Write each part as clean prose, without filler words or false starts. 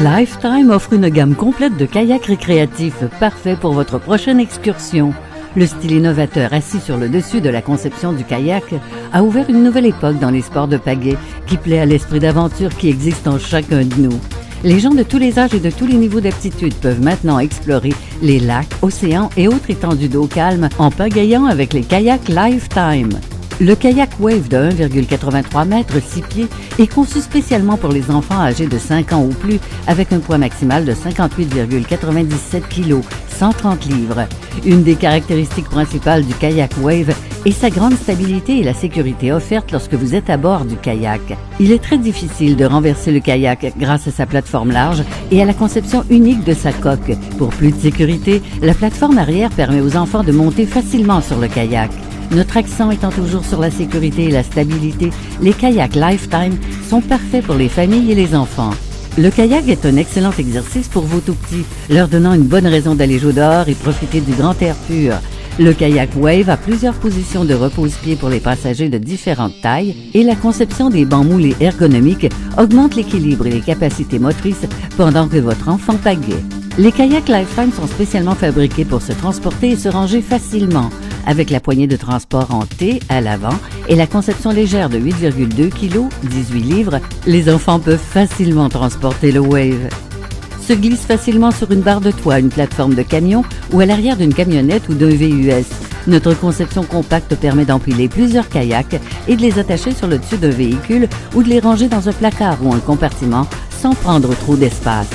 Lifetime offre une gamme complète de kayaks récréatifs parfaits pour votre prochaine excursion. Le style innovateur assis sur le dessus de la conception du kayak a ouvert une nouvelle époque dans les sports de pagaie qui plaît à l'esprit d'aventure qui existe en chacun de nous. Les gens de tous les âges et de tous les niveaux d'aptitude peuvent maintenant explorer les lacs, océans et autres étendues d'eau calme en pagayant avec les kayaks Lifetime. Le kayak Wave de 1,83 m, 6 pieds, est conçu spécialement pour les enfants âgés de 5 ans ou plus avec un poids maximal de 58,97 kg, 130 livres. Une des caractéristiques principales du kayak Wave est sa grande stabilité et la sécurité offerte lorsque vous êtes à bord du kayak. Il est très difficile de renverser le kayak grâce à sa plateforme large et à la conception unique de sa coque. Pour plus de sécurité, la plateforme arrière permet aux enfants de monter facilement sur le kayak. Notre accent étant toujours sur la sécurité et la stabilité, les kayaks Lifetime sont parfaits pour les familles et les enfants. Le kayak est un excellent exercice pour vos tout-petits, leur donnant une bonne raison d'aller jouer dehors et profiter du grand air pur. Le kayak Wave a plusieurs positions de repose-pied pour les passagers de différentes tailles et la conception des bancs moulés ergonomiques augmente l'équilibre et les capacités motrices pendant que votre enfant pagaie. Les kayaks Lifetime sont spécialement fabriqués pour se transporter et se ranger facilement. Avec la poignée de transport en T à l'avant et la conception légère de 8,2 kg, 18 livres, les enfants peuvent facilement transporter le Wave. Se glisse facilement sur une barre de toit, une plateforme de camion ou à l'arrière d'une camionnette ou d'un VUS. Notre conception compacte permet d'empiler plusieurs kayaks et de les attacher sur le dessus d'un véhicule ou de les ranger dans un placard ou un compartiment sans prendre trop d'espace.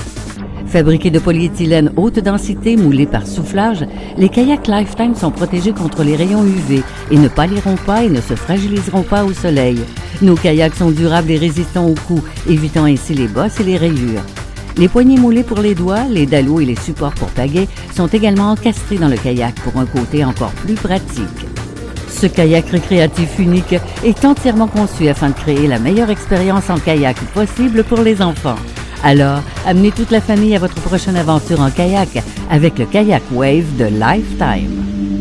Fabriqués de polyéthylène haute densité moulés par soufflage, les kayaks Lifetime sont protégés contre les rayons UV et ne pâliront pas et ne se fragiliseront pas au soleil. Nos kayaks sont durables et résistants aux coups, évitant ainsi les bosses et les rayures. Les poignées moulées pour les doigts, les dallos et les supports pour pagaie sont également encastrés dans le kayak pour un côté encore plus pratique. Ce kayak récréatif unique est entièrement conçu afin de créer la meilleure expérience en kayak possible pour les enfants. Alors, amenez toute la famille à votre prochaine aventure en kayak avec le kayak Wave de Lifetime.